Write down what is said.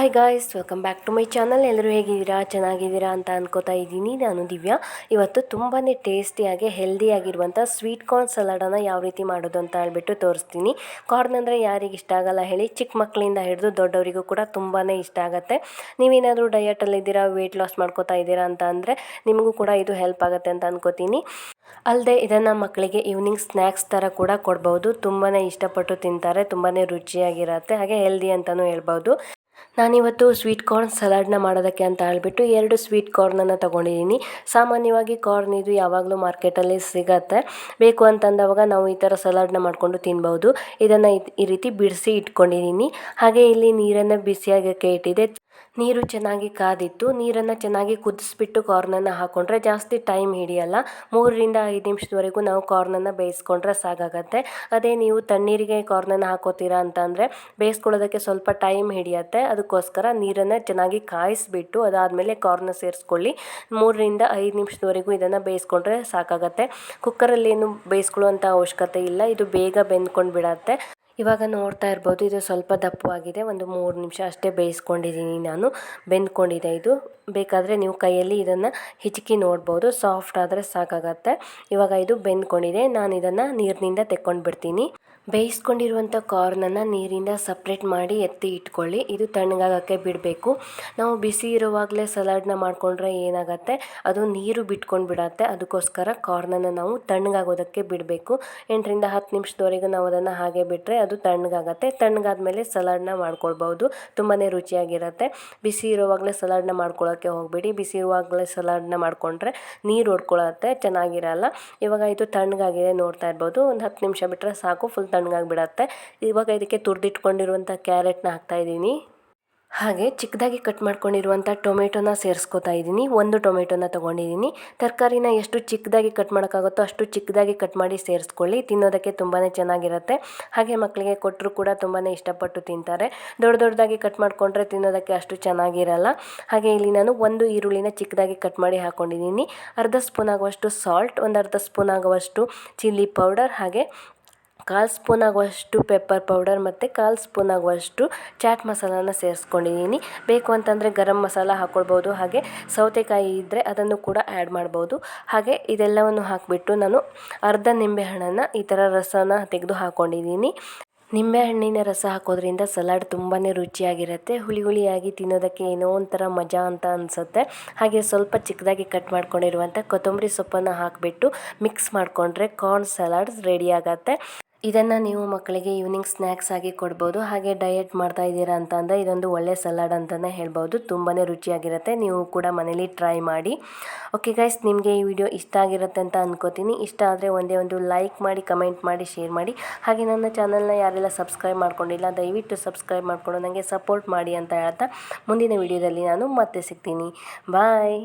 Hi guys, welcome back to my channel. ಎಲ್ಲರೂ ಹೇಗಿದ್ದೀರಾ? ಚೆನ್ನಾಗಿದ್ದೀರಾ ಅಂತ ಅನ್ಕೋತಾ ಇದ್ದೀನಿ. ನಾನು ದಿವ್ಯಾ. ಇವತ್ತು ತುಂಬಾ ಟೇಸ್ಟಿಯಾಗಿ ಹೆಲ್ದಿಯಾಗಿರುವಂಥ ಸ್ವೀಟ್ ಕಾರ್ನ್ ಸಲಾಡನ್ನು ಯಾವ ರೀತಿ ಮಾಡೋದು ಅಂತ ಹೇಳ್ಬಿಟ್ಟು ತೋರಿಸ್ತೀನಿ. ಕಾರ್ನ್ ಅಂದರೆ ಯಾರಿಗೆ ಇಷ್ಟ ಆಗಲ್ಲ ಹೇಳಿ? ಚಿಕ್ಕ ಮಕ್ಕಳಿಂದ ಹಿಡಿದು ದೊಡ್ಡವರಿಗೂ ಕೂಡ ತುಂಬಾ ಇಷ್ಟ ಆಗುತ್ತೆ. ನೀವೇನಾದರೂ ಡಯಟಲ್ಲಿದ್ದೀರಾ, ವೆಯ್ಟ್ ಲಾಸ್ ಮಾಡ್ಕೋತಾ ಇದ್ದೀರಾ ಅಂತ ಅಂದರೆ ನಿಮಗೂ ಕೂಡ ಇದು ಹೆಲ್ಪ್ ಆಗುತ್ತೆ ಅಂತ ಅನ್ಕೋತೀನಿ. ಅಲ್ಲದೆ ಇದನ್ನು ಮಕ್ಕಳಿಗೆ ಈವ್ನಿಂಗ್ ಸ್ನ್ಯಾಕ್ಸ್ ಥರ ಕೂಡ ಕೊಡ್ಬೋದು. ತುಂಬಾ ಇಷ್ಟಪಟ್ಟು ತಿಂತಾರೆ. ತುಂಬಾ ರುಚಿಯಾಗಿರುತ್ತೆ, ಹಾಗೆ ಹೆಲ್ದಿ ಅಂತಲೂ ಹೇಳ್ಬೋದು. ನಾನಿವತ್ತು ಸ್ವೀಟ್ ಕಾರ್ನ್ ಸಲಾಡ್ನ ಮಾಡೋದಕ್ಕೆ ಅಂತ ಹೇಳ್ಬಿಟ್ಟು 2 ಸ್ವೀಟ್ ಕಾರ್ನನ್ನು ತೊಗೊಂಡಿದ್ದೀನಿ. ಸಾಮಾನ್ಯವಾಗಿ ಕಾರ್ನ್ ಇದು ಯಾವಾಗಲೂ ಮಾರ್ಕೆಟಲ್ಲಿ ಸಿಗತ್ತೆ. ಬೇಕು ಅಂತಂದವಾಗ ನಾವು ಈ ಥರ ಸಲಾಡ್ನ ಮಾಡಿಕೊಂಡು ತಿನ್ಬೋದು. ಇದನ್ನು ಈ ರೀತಿ ಬಿಡಿಸಿ ಇಟ್ಕೊಂಡಿದ್ದೀನಿ. ಹಾಗೆ ಇಲ್ಲಿ ನೀರನ್ನು ಬಿಸಿಯಾಗೋಕ್ಕೆ ಇಟ್ಟಿದೆ. ನೀರು ಚೆನ್ನಾಗಿ ಕಾದಿತ್ತು. ನೀರನ್ನು ಚೆನ್ನಾಗಿ ಕುದಿಸ್ಬಿಟ್ಟು ಕಾರ್ನನ್ನು ಹಾಕ್ಕೊಂಡ್ರೆ ಜಾಸ್ತಿ ಟೈಮ್ ಹಿಡಿಯಲ್ಲ. 3ರಿಂದ 5 ನಿಮಿಷದವರೆಗೂ ನಾವು ಕಾರ್ನನ್ನು ಬೇಯಿಸ್ಕೊಂಡ್ರೆ ಸಾಕಾಗತ್ತೆ. ಅದೇ ನೀವು ತಣ್ಣೀರಿಗೆ ಕಾರ್ನನ್ನು ಹಾಕೋತೀರಾ ಅಂತ ಅಂದರೆ ಬೇಯಿಸ್ಕೊಳ್ಳೋದಕ್ಕೆ ಸ್ವಲ್ಪ ಟೈಮ್ ಹಿಡಿಯುತ್ತೆ. ಅದಕ್ಕೋಸ್ಕರ ನೀರನ್ನು ಚೆನ್ನಾಗಿ ಕಾಯಿಸಿಬಿಟ್ಟು ಅದಾದಮೇಲೆ ಕಾರ್ನ ಸೇರಿಸ್ಕೊಳ್ಳಿ. 3ರಿಂದ 5 ನಿಮಿಷದವರೆಗೂ ಇದನ್ನು ಬೇಯಿಸ್ಕೊಂಡ್ರೆ ಸಾಕಾಗತ್ತೆ. ಕುಕ್ಕರಲ್ಲೇನು ಬೇಯಿಸ್ಕೊಳ್ಳುವಂಥ ಅವಶ್ಯಕತೆ ಇಲ್ಲ. ಇದು ಬೇಗ ಬೆಂದ್ಕೊಂಡು ಬಿಡತ್ತೆ. ಇವಾಗ ನೋಡ್ತಾ ಇರ್ಬೋದು, ಇದು ಸ್ವಲ್ಪ ದಪ್ಪವಾಗಿದೆ. ಒಂದು 3 ನಿಮಿಷ ಅಷ್ಟೇ ಬೇಯಿಸ್ಕೊಂಡಿದ್ದೀನಿ ನಾನು. ಬೆಂದ್ಕೊಂಡಿದೆ ಇದು. ಬೇಕಾದರೆ ನೀವು ಕೈಯಲ್ಲಿ ಇದನ್ನು ಹಿಚಕಿ ನೋಡ್ಬೋದು. ಸಾಫ್ಟ್ ಆದರೆ ಸಾಕಾಗತ್ತೆ. ಇವಾಗ ಇದು ಬೆಂದ್ಕೊಂಡಿದೆ. ನಾನು ಇದನ್ನು ನೀರಿನಿಂದ ತೆಕ್ಕೊಂಡು ಬಿಡ್ತೀನಿ. ಬೇಯಿಸ್ಕೊಂಡಿರುವಂಥ ಕಾರ್ನನ್ನು ನೀರಿಂದ ಸಪ್ರೇಟ್ ಮಾಡಿ ಎತ್ತಿ ಇಟ್ಕೊಳ್ಳಿ. ಇದು ತಣ್ಣಗಾಗೋಕ್ಕೆ ಬಿಡಬೇಕು. ನಾವು ಬಿಸಿ ಇರುವಾಗಲೇ ಸಲಾಡ್ನ ಮಾಡಿಕೊಂಡ್ರೆ ಏನಾಗುತ್ತೆ, ಅದು ನೀರು ಬಿಟ್ಕೊಂಡು ಬಿಡತ್ತೆ. ಅದಕ್ಕೋಸ್ಕರ ಕಾರ್ನನ್ನು ನಾವು ತಣ್ಣಗಾಗೋದಕ್ಕೆ ಬಿಡಬೇಕು. 8ರಿಂದ 10 ನಿಮಿಷದವರೆಗೂ ನಾವು ಅದನ್ನು ಹಾಗೆ ಬಿಟ್ಟರೆ ಅದು ತಣ್ಣಗಾಗತ್ತೆ. ತಣ್ಣಗಾದ್ಮೇಲೆ ಸಲಾಡ್ನ ಮಾಡ್ಕೊಳ್ಬೋದು. ತುಂಬಾ ರುಚಿಯಾಗಿರುತ್ತೆ. ಬಿಸಿ ಇರುವಾಗಲೇ ಸಲಾಡ್ನ ಮಾಡ್ಕೊಳ್ಳೋಕ್ಕೆ ಹೋಗಬೇಡಿ. ಬಿಸಿ ಇರುವಾಗಲೇ ಸಲಾಡ್ನ ಮಾಡಿಕೊಂಡ್ರೆ ನೀರು ಹೊಡ್ಕೊಳ್ಳುತ್ತೆ, ಚೆನ್ನಾಗಿರಲ್ಲ. ಇವಾಗ ಇದು ತಣ್ಣಗಾಗಿದೆ, ನೋಡ್ತಾ ಇರ್ಬೋದು. ಒಂದು 10 ನಿಮಿಷ ಬಿಟ್ಟರೆ ಸಾಕು, ಫುಲ್ ತಣ್ಣಗಾಗಿಬಿಡತ್ತೆ. ಇವಾಗ ಇದಕ್ಕೆ ತುರಿದಿಟ್ಕೊಂಡಿರುವಂಥ ಕ್ಯಾರೆಟ್ನ ಹಾಕ್ತಾಯಿದ್ದೀನಿ. ಹಾಗೆ ಚಿಕ್ಕದಾಗಿ ಕಟ್ ಮಾಡ್ಕೊಂಡಿರುವಂಥ ಟೊಮೆಟೊನ ಸೇರಿಸ್ಕೊತಾ ಇದ್ದೀನಿ. 1 ಟೊಮೆಟೊನ ತೊಗೊಂಡಿದ್ದೀನಿ. ತರಕಾರಿನ ಎಷ್ಟು ಚಿಕ್ಕದಾಗಿ ಕಟ್ ಮಾಡೋಕ್ಕಾಗುತ್ತೋ ಅಷ್ಟು ಚಿಕ್ಕದಾಗಿ ಕಟ್ ಮಾಡಿ ಸೇರಿಸ್ಕೊಳ್ಳಿ. ತಿನ್ನೋದಕ್ಕೆ ತುಂಬಾ ಚೆನ್ನಾಗಿರುತ್ತೆ. ಹಾಗೆ ಮಕ್ಕಳಿಗೆ ಕೊಟ್ಟರು ಕೂಡ ತುಂಬಾ ಇಷ್ಟಪಟ್ಟು ತಿಂತಾರೆ. ದೊಡ್ಡದಾಗಿ ಕಟ್ ಮಾಡಿಕೊಂಡ್ರೆ ತಿನ್ನೋದಕ್ಕೆ ಅಷ್ಟು ಚೆನ್ನಾಗಿರಲ್ಲ. ಹಾಗೆ ಇಲ್ಲಿ ನಾನು 1 ಈರುಳ್ಳಿನ ಚಿಕ್ಕದಾಗಿ ಕಟ್ ಮಾಡಿ ಹಾಕ್ಕೊಂಡಿದ್ದೀನಿ. ಅರ್ಧ ಸ್ಪೂನ್ ಆಗುವಷ್ಟು ಸಾಲ್ಟ್, ಒಂದು ಅರ್ಧ ಸ್ಪೂನ್ ಆಗುವಷ್ಟು ಚಿಲ್ಲಿ ಪೌಡರ್, ಹಾಗೆ 1/4 ಸ್ಪೂನ್ ಆಗುವಷ್ಟು ಪೆಪ್ಪರ್ ಪೌಡರ್ ಮತ್ತು 1/4 ಸ್ಪೂನ್ ಆಗುವಷ್ಟು ಚಾಟ್ ಮಸಾಲಾನ ಸೇರಿಸ್ಕೊಂಡಿದ್ದೀನಿ. ಬೇಕು ಅಂತಂದರೆ ಗರಂ ಮಸಾಲ ಹಾಕ್ಕೊಳ್ಬೋದು. ಹಾಗೆ ಸೌತೆಕಾಯಿ ಇದ್ದರೆ ಅದನ್ನು ಕೂಡ ಆ್ಯಡ್ ಮಾಡ್ಬೋದು. ಹಾಗೆ ಇದೆಲ್ಲವನ್ನು ಹಾಕಿಬಿಟ್ಟು ನಾನು ಅರ್ಧ ನಿಂಬೆಹಣ್ಣನ್ನು ಈ ಥರ ರಸನ ತೆಗೆದು ಹಾಕ್ಕೊಂಡಿದ್ದೀನಿ. ನಿಂಬೆಹಣ್ಣಿನ ರಸ ಹಾಕೋದ್ರಿಂದ ಸಲಾಡ್ ತುಂಬಾ ರುಚಿಯಾಗಿರುತ್ತೆ. ಹುಳಿಯಾಗಿ ತಿನ್ನೋದಕ್ಕೆ ಏನೋ ಒಂಥರ ಮಜಾ ಅಂತ ಅನಿಸುತ್ತೆ. ಹಾಗೆ ಸ್ವಲ್ಪ ಚಿಕ್ಕದಾಗಿ ಕಟ್ ಮಾಡ್ಕೊಂಡಿರುವಂಥ ಕೊತ್ತಂಬರಿ ಸೊಪ್ಪನ್ನು ಹಾಕಿಬಿಟ್ಟು ಮಿಕ್ಸ್ ಮಾಡಿಕೊಂಡ್ರೆ ಕಾರ್ನ್ ಸಲಾಡ್ ರೆಡಿ ಆಗುತ್ತೆ. ಇದನ್ನು ನೀವು ಮಕ್ಕಳಿಗೆ ಈವ್ನಿಂಗ್ ಸ್ನ್ಯಾಕ್ಸ್ ಆಗಿ ಕೊಡ್ಬೋದು. ಹಾಗೆ ಡಯಟ್ ಮಾಡ್ತಾ ಇದ್ದೀರಾ ಅಂತ ಅಂದರೆ ಇದೊಂದು ಒಳ್ಳೆ ಸಲಾಡ್ ಅಂತಲೇ ಹೇಳ್ಬೋದು. ತುಂಬಾ ರುಚಿಯಾಗಿರುತ್ತೆ. ನೀವು ಕೂಡ ಮನೇಲಿ ಟ್ರೈ ಮಾಡಿ. ಓಕೆ ಗೈಸ್, ನಿಮಗೆ ಈ ವಿಡಿಯೋ ಇಷ್ಟ ಆಗಿರುತ್ತೆ ಅಂತ ಅನ್ಕೋತೀನಿ. ಇಷ್ಟ ಆದರೆ ಒಂದೇ ಒಂದು ಲೈಕ್ ಮಾಡಿ, ಕಮೆಂಟ್ ಮಾಡಿ, ಶೇರ್ ಮಾಡಿ. ಹಾಗೆ ನನ್ನ ಚಾನಲ್ನ ಯಾರೆಲ್ಲ ಸಬ್ಸ್ಕ್ರೈಬ್ ಮಾಡ್ಕೊಂಡಿಲ್ಲ ದಯವಿಟ್ಟು ಸಬ್ಸ್ಕ್ರೈಬ್ ಮಾಡಿಕೊಂಡು ನನಗೆ ಸಪೋರ್ಟ್ ಮಾಡಿ ಅಂತ ಹೇಳ್ತಾ ಮುಂದಿನ ವಿಡಿಯೋದಲ್ಲಿ ನಾನು ಮತ್ತೆ ಸಿಗ್ತೀನಿ. ಬಾಯ್.